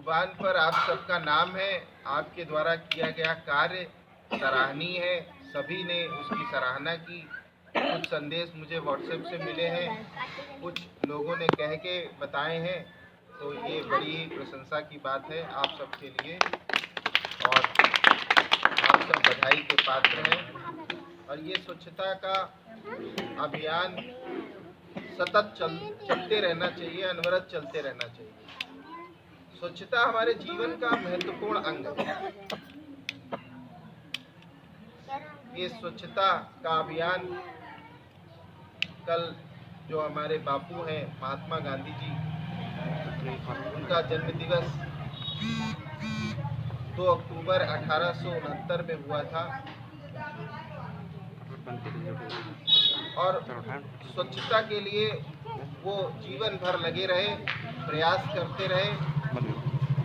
जुबान पर आप सबका नाम है, आपके द्वारा किया गया कार्य सराहनीय है, सभी ने उसकी सराहना की। कुछ संदेश मुझे व्हाट्सएप से मिले हैं, कुछ लोगों ने कह के बताए हैं, तो ये बड़ी प्रशंसा की बात है आप सबके लिए और आप सब बधाई के पात्र हैं। और ये स्वच्छता का अभियान सतत चलते रहना चाहिए, अनवरत चलते रहना चाहिए। स्वच्छता हमारे जीवन का महत्वपूर्ण अंग है। ये स्वच्छता का अभियान कल जो हमारे बापू हैं महात्मा गांधी जी, उनका जन्म दिवस 2 अक्टूबर 1869 में हुआ था और स्वच्छता के लिए वो जीवन भर लगे रहे, प्रयास करते रहे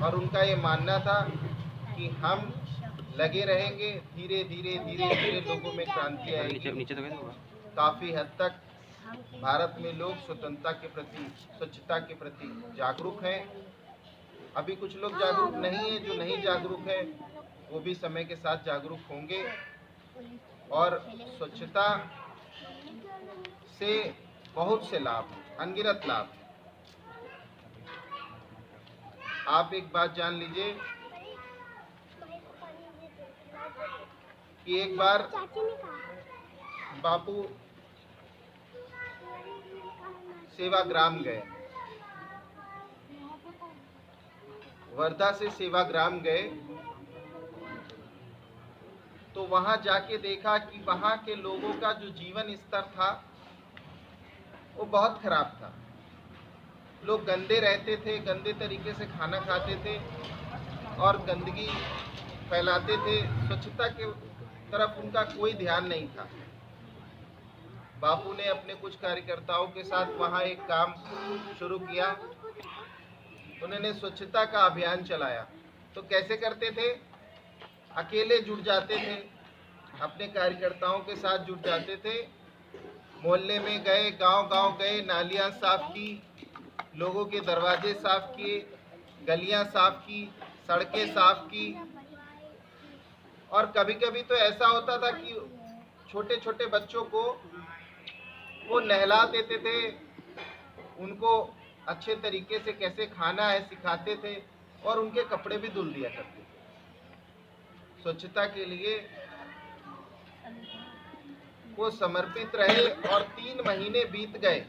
और उनका ये मानना था कि हम लगे रहेंगे, धीरे धीरे लोगों में क्रांति आएगी। काफ़ी हद तक भारत में लोग स्वतंत्रता के प्रति, स्वच्छता के प्रति जागरूक हैं। अभी कुछ लोग जागरूक नहीं हैं, जो नहीं जागरूक हैं वो भी समय के साथ जागरूक होंगे और स्वच्छता से बहुत से लाभ, अनगिनत लाभ। आप एक बात जान लीजिए कि एक बार बापू सेवाग्राम गए, वर्धा से सेवाग्राम गए, तो वहां जाके देखा कि वहां के लोगों का जो जीवन स्तर था वो बहुत खराब था। लोग गंदे रहते थे, गंदे तरीके से खाना खाते थे और गंदगी फैलाते थे। स्वच्छता के तरफ उनका कोई ध्यान नहीं था। बापू ने अपने कुछ कार्यकर्ताओं के साथ वहां एक काम शुरू किया। उन्होंने स्वच्छता का अभियान चलाया। तो कैसे करते थे? अकेले जुट जाते थे, अपने कार्यकर्ताओं के साथ जुट जाते थे, मोहल्ले में गए, गांव-गांव गए, नालियां साफ की, लोगों के दरवाजे साफ किए, गलियां साफ की, सड़कें साफ की। और कभी-कभी तो ऐसा होता था कि छोटे-छोटे बच्चों को वो नहला देते थे, उनको अच्छे तरीके से कैसे खाना है सिखाते थे और उनके कपड़े भी धुल दिया करते थे। स्वच्छता के लिए वो समर्पित रहे और 3 महीने बीत गए,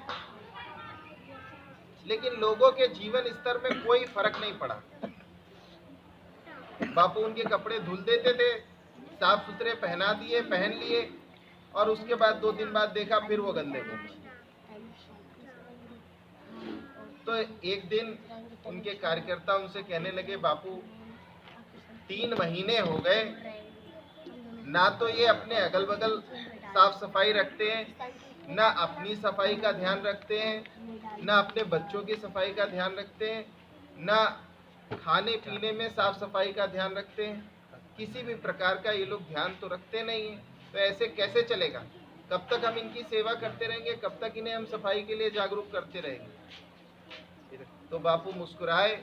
लेकिन लोगों के जीवन स्तर में कोई फर्क नहीं पड़ा। बापू उनके कपड़े धुल देते थे, साफ सुथरे पहना दिए, पहन लिए और उसके बाद 2 दिन बाद देखा फिर वो गंदे हो गए। तो एक दिन उनके कार्यकर्ता उनसे कहने लगे, बापू 3 महीने हो गए, ना तो ये अपने अगल बगल साफ सफाई रखते हैं, ना अपनी सफाई का ध्यान रखते हैं, ना अपने बच्चों की सफाई का ध्यान रखते हैं, ना खाने पीने में साफ सफाई का ध्यान रखते हैं। किसी भी प्रकार का ये लोग ध्यान तो रखते नहीं हैं। तो ऐसे कैसे चलेगा? कब तक हम इनकी सेवा करते रहेंगे? कब तक इन्हें हम सफाई के लिए जागरूक करते रहेंगे? तो बापू मुस्कुराए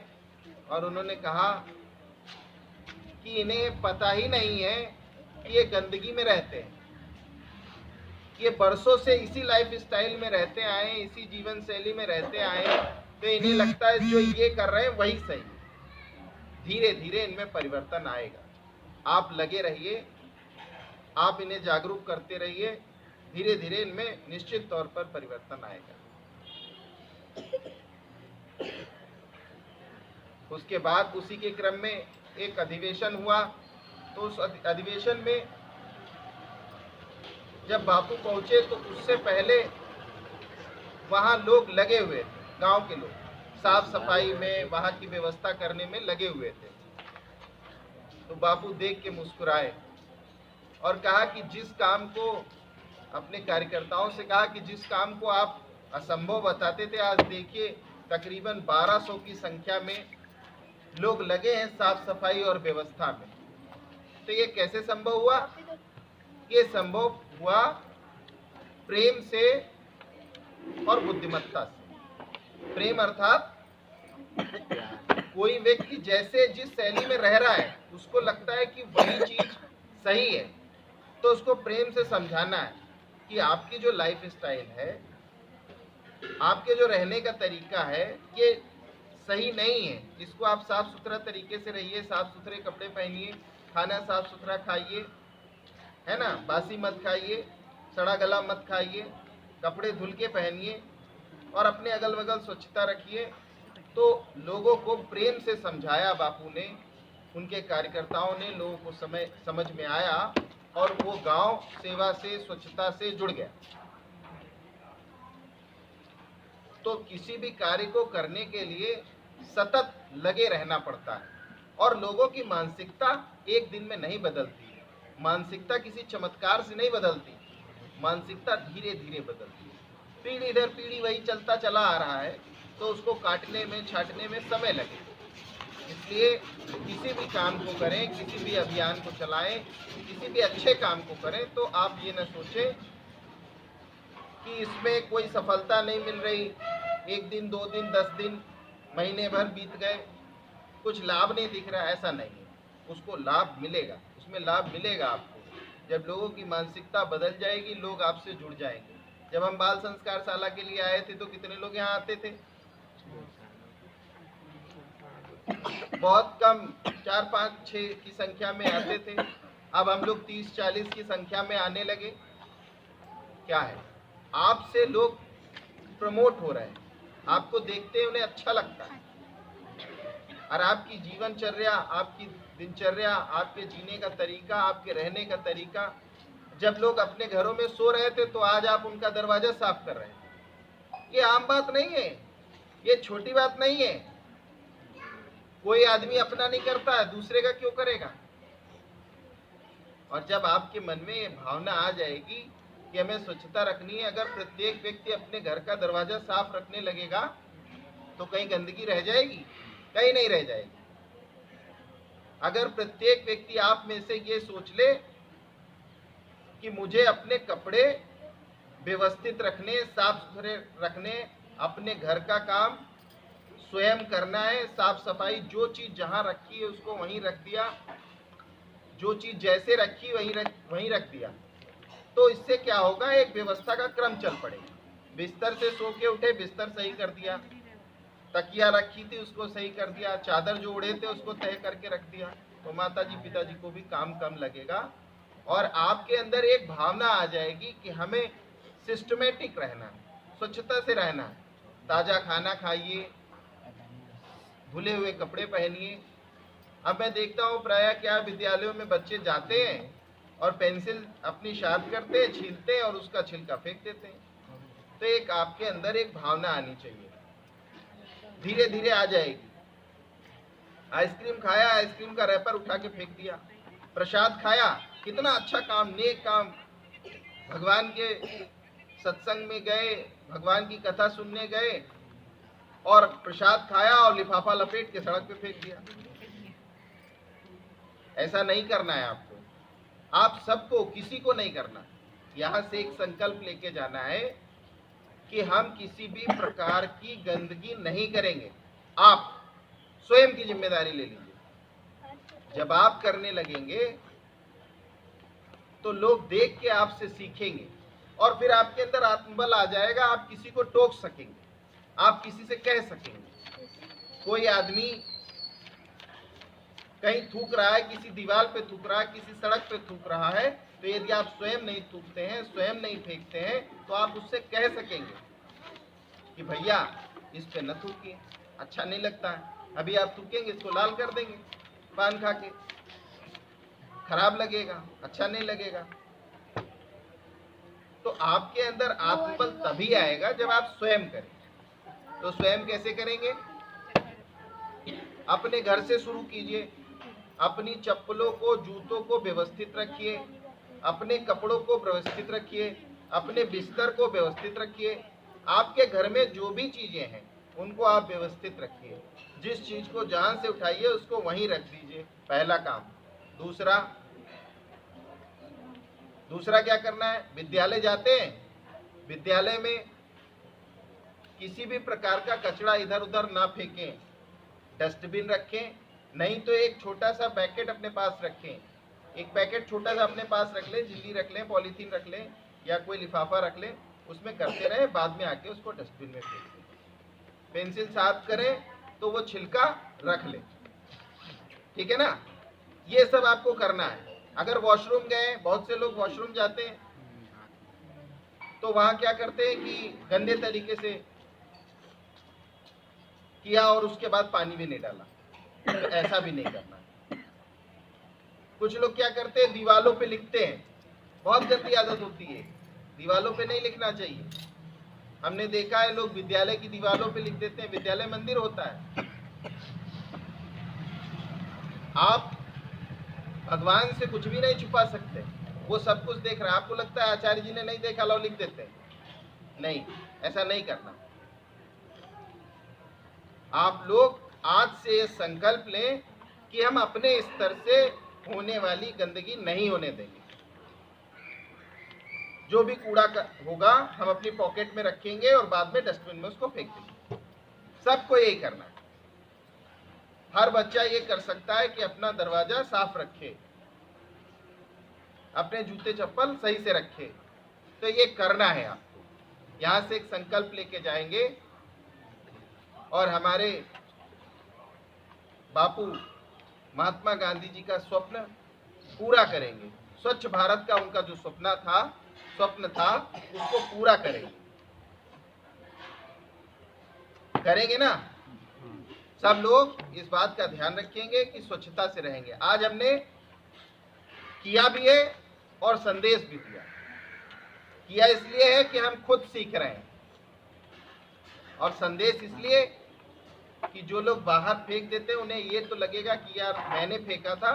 और उन्होंने कहा कि इन्हें पता ही नहीं है कि ये गंदगी में रहते हैं। ये बरसों से इसी लाइफ स्टाइल में रहते आए, इसी जीवन शैली में रहते आए, तो इन्हें लगता है जो ये कर रहे हैं वही सही। धीरे धीरे इनमें परिवर्तन आएगा। आप लगे रहिए, आप इन्हें जागरूक करते रहिए, धीरे धीरे इनमें निश्चित तौर पर परिवर्तन आएगा। उसके बाद उसी के क्रम में एक अधिवेशन हुआ। तो उस अधिवेशन में जब बापू पहुंचे तो उससे पहले वहां लोग लगे हुए थे, गांव के लोग साफ सफाई में, वहां की व्यवस्था करने में लगे हुए थे। तो बापू देख के मुस्कुराए और कहा कि जिस काम को, अपने कार्यकर्ताओं से कहा कि जिस काम को आप असंभव बताते थे, आज देखिए तकरीबन 1200 की संख्या में लोग लगे हैं साफ सफाई और व्यवस्था में। तो ये कैसे संभव हुआ? ये संभव हुआ प्रेम से और बुद्धिमत्ता से। प्रेम अर्थात कोई व्यक्ति जैसे जिस शैली में रह रहा है उसको लगता है कि वही चीज सही है, तो उसको प्रेम से समझाना है कि आपकी जो लाइफ स्टाइल है, आपके जो रहने का तरीका है, ये सही नहीं है। इसको आप साफ सुथरा तरीके से रहिए, साफ सुथरे कपड़े पहनिए, खाना साफ सुथरा खाइए, है ना, बासी मत खाइए, सड़ा गला मत खाइए, कपड़े धुल के पहनिए और अपने अगल बगल स्वच्छता रखिए। तो लोगों को प्रेम से समझाया बापू ने, उनके कार्यकर्ताओं ने, लोगों को समझ में आया और वो गांव सेवा से, स्वच्छता से जुड़ गया। तो किसी भी कार्य को करने के लिए सतत लगे रहना पड़ता है और लोगों की मानसिकता एक दिन में नहीं बदलती। मानसिकता किसी चमत्कार से नहीं बदलती, मानसिकता धीरे धीरे बदलती है। पीढ़ी दर पीढ़ी वही चलता चला आ रहा है, तो उसको काटने में, छाटने में समय लगे। इसलिए किसी भी काम को करें, किसी भी अभियान को चलाएं, किसी भी अच्छे काम को करें, तो आप ये न सोचें कि इसमें कोई सफलता नहीं मिल रही, 1 दिन 2 दिन 10 दिन महीने भर बीत गए, कुछ लाभ नहीं दिख रहा, ऐसा नहीं है। उसको लाभ मिलेगा, उसमें लाभ मिलेगा आपको। जब लोगों की मानसिकता बदल जाएगी, लोग आपसे जुड़ जाएंगे। जब हम बाल संस्कार शाला के लिए आए थे तो कितने लोग यहाँ आते थे? बहुत कम, 4 5 6 की संख्या में आते थे। अब हम लोग 30 40 की संख्या में आने लगे। क्या है, आपसे लोग प्रमोट हो रहे हैं, आपको देखते उन्हें अच्छा लगता है, और आपकी जीवनचर्या, आपकी दिनचर्या, आपके जीने का तरीका, आपके रहने का तरीका, जब लोग अपने घरों में सो रहे थे तो आज आप उनका दरवाजा साफ कर रहे हैं। ये आम बात नहीं है, ये छोटी बात नहीं है। कोई आदमी अपना नहीं करता है, दूसरे का क्यों करेगा? और जब आपके मन में ये भावना आ जाएगी कि हमें स्वच्छता रखनी है, अगर प्रत्येक व्यक्ति अपने घर का दरवाजा साफ रखने लगेगा तो कहीं गंदगी रह जाएगी? कहीं नहीं रह जाएगी। अगर प्रत्येक व्यक्ति आप में से ये सोच ले कि मुझे अपने कपड़े व्यवस्थित रखने, साफ सुथरे रखने, अपने घर का काम स्वयं करना है, साफ सफाई, जो चीज जहां रखी है उसको वहीं रख दिया, जो चीज जैसे रखी वहीं रख दिया, तो इससे क्या होगा, एक व्यवस्था का क्रम चल पड़ेगा। बिस्तर से सो के उठे, बिस्तर सही कर दिया, तकिया रखी थी उसको सही कर दिया, चादर जो उड़े थे उसको तय करके रख दिया, तो माताजी पिताजी को भी काम कम लगेगा और आपके अंदर एक भावना आ जाएगी कि हमें सिस्टमेटिक रहना है, स्वच्छता से रहना है। ताजा खाना खाइए, धुले हुए कपड़े पहनिए। अब मैं देखता हूँ प्रायः क्या विद्यालयों में बच्चे जाते हैं और पेंसिल अपनी शार्प करते हैं, छीलते हैं और उसका छिलका फेंक देते हैं। तो एक आपके अंदर एक भावना आनी चाहिए, धीरे धीरे आ जाएगी। आइसक्रीम खाया, आइसक्रीम का रैपर उठा के फेंक दिया। प्रसाद खाया, कितना अच्छा काम, नेक काम, भगवान के सत्संग में गए, भगवान की कथा सुनने गए और प्रसाद खाया और लिफाफा लपेट के सड़क पे फेंक दिया। ऐसा नहीं करना है आपको, आप सबको, किसी को नहीं करना। यहाँ से एक संकल्प लेके जाना है कि हम किसी भी प्रकार की गंदगी नहीं करेंगे। आप स्वयं की जिम्मेदारी ले लीजिए। जब आप करने लगेंगे तो लोग देख के आपसे सीखेंगे और फिर आपके अंदर आत्मबल आ जाएगा, आप किसी को टोक सकेंगे, आप किसी से कह सकेंगे। कोई आदमी कहीं थूक रहा है, किसी दीवार पे थूक रहा है, किसी सड़क पे थूक रहा है, तो यदि आप स्वयं नहीं थूकते हैं, स्वयं नहीं फेंकते हैं, तो आप उससे कह सकेंगे कि भैया इस पे न थूकिए, अच्छा नहीं लगता है। अभी आप थूकेंगे, इसको लाल कर देंगे पान खा के, खराब लगेगा, अच्छा नहीं लगेगा। तो आपके अंदर आत्मबल तभी आएगा जब आप स्वयं करें। तो स्वयं कैसे करेंगे? अपने घर से शुरू कीजिए। अपनी चप्पलों को, जूतों को व्यवस्थित रखिए, अपने कपड़ों को व्यवस्थित रखिए, अपने बिस्तर को व्यवस्थित रखिए। आपके घर में जो भी चीजें हैं उनको आप व्यवस्थित रखिए। जिस चीज को जहां से उठाइए उसको वहीं रख दीजिए, पहला काम। दूसरा क्या करना है? विद्यालय जाते हैं, विद्यालय में किसी भी प्रकार का कचरा इधर उधर ना फेंकें, डस्टबिन रखें, नहीं तो एक छोटा सा पैकेट अपने पास रखें। एक पैकेट छोटा सा अपने पास रख लें, झिल्ली रख लें, पॉलीथीन रख लें या कोई लिफाफा रख लें, उसमें करते रहे, बाद में आके उसको डस्टबिन में फेंक दें। पेंसिल साफ करें तो वो छिलका रख लें, ठीक है ना। ये सब आपको करना है। अगर वॉशरूम गए, बहुत से लोग वॉशरूम जाते हैं तो वहां क्या करते हैं कि गंदे तरीके से किया और उसके बाद पानी भी नहीं डाला, तो ऐसा भी नहीं करना। कुछ लोग क्या करते हैं, दीवालों पे लिखते हैं, बहुत गंदी आदत होती है, दीवालों पे नहीं लिखना चाहिए। हमने देखा है लोग विद्यालय की दीवालों पे लिख देते हैं, विद्यालय मंदिर होता है। आप भगवान से कुछ भी नहीं छुपा सकते, वो सब कुछ देख रहा है। आपको लगता है आचार्य जी ने नहीं देखा, लो लिख देते हैं, नहीं, ऐसा नहीं करना। आप लोग आज से ये संकल्प लें कि हम अपने स्तर से होने वाली गंदगी नहीं होने देंगे। जो भी कूड़ा होगा हम अपनी पॉकेट में रखेंगे और बाद में डस्टबिन में उसको फेंक देंगे। सबको यही करना है। हर बच्चा ये कर सकता है कि अपना दरवाजा साफ रखे, अपने जूते चप्पल सही से रखे। तो ये करना है आपको। यहां से एक संकल्प लेके जाएंगे और हमारे बापू महात्मा गांधी जी का स्वप्न पूरा करेंगे। स्वच्छ भारत का उनका जो स्वप्न था उसको पूरा करेंगे। करेंगे ना सब लोग। इस बात का ध्यान रखेंगे कि स्वच्छता से रहेंगे। आज हमने किया भी है और संदेश भी दिया। किया इसलिए है कि हम खुद सीख रहे हैं, और संदेश इसलिए कि जो लोग बाहर फेंक देते हैं उन्हें ये तो लगेगा कि यार मैंने फेंका था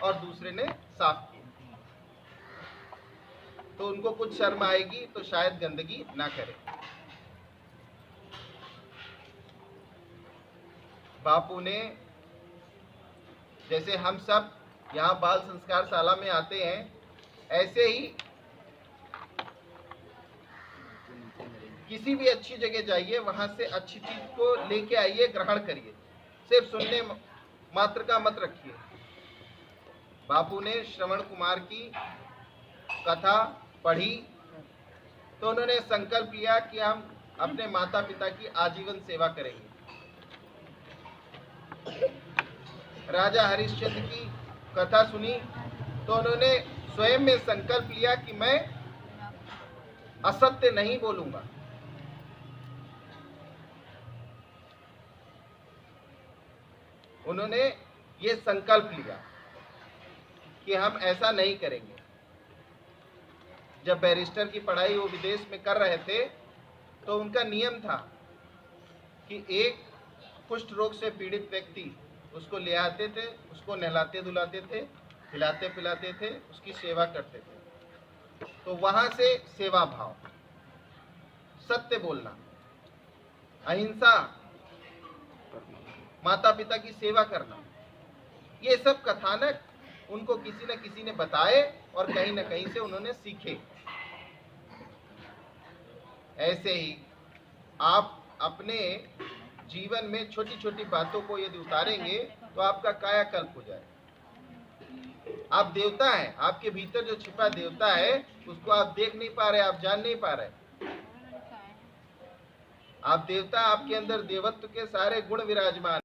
और दूसरे ने साफ किया, तो उनको कुछ शर्म आएगी, तो शायद गंदगी ना करें। बापू ने, जैसे हम सब यहाँ बाल संस्कार शाला में आते हैं, ऐसे ही किसी भी अच्छी जगह जाइए, वहां से अच्छी चीज को लेके आइए, ग्रहण करिए, सिर्फ सुनने मात्र का मत रखिए। बापू ने श्रवण कुमार की कथा पढ़ी तो उन्होंने संकल्प लिया कि हम अपने माता पिता की आजीवन सेवा करेंगे। राजा हरिश्चंद्र की कथा सुनी तो उन्होंने स्वयं में संकल्प लिया कि मैं असत्य नहीं बोलूंगा। उन्होंने ये संकल्प लिया कि हम ऐसा नहीं करेंगे। जब बैरिस्टर की पढ़ाई वो विदेश में कर रहे थे तो उनका नियम था कि एक कुष्ठ रोग से पीड़ित व्यक्ति उसको ले आते थे, उसको नहलाते धुलाते थे, खिलाते पिलाते थे, उसकी सेवा करते थे। तो वहां से सेवा भाव, सत्य बोलना, अहिंसा, माता पिता की सेवा करना, ये सब कथानक उनको किसी न किसी ने बताए और कहीं न कहीं से उन्होंने सीखे। ऐसे ही आप अपने जीवन में छोटी छोटी बातों को यदि उतारेंगे तो आपका कायाकल्प हो जाए। आप देवता हैं, आपके भीतर जो छिपा देवता है उसको आप देख नहीं पा रहे, आप जान नहीं पा रहे। आप देवता, आपके अंदर देवत्व के सारे गुण विराजमान।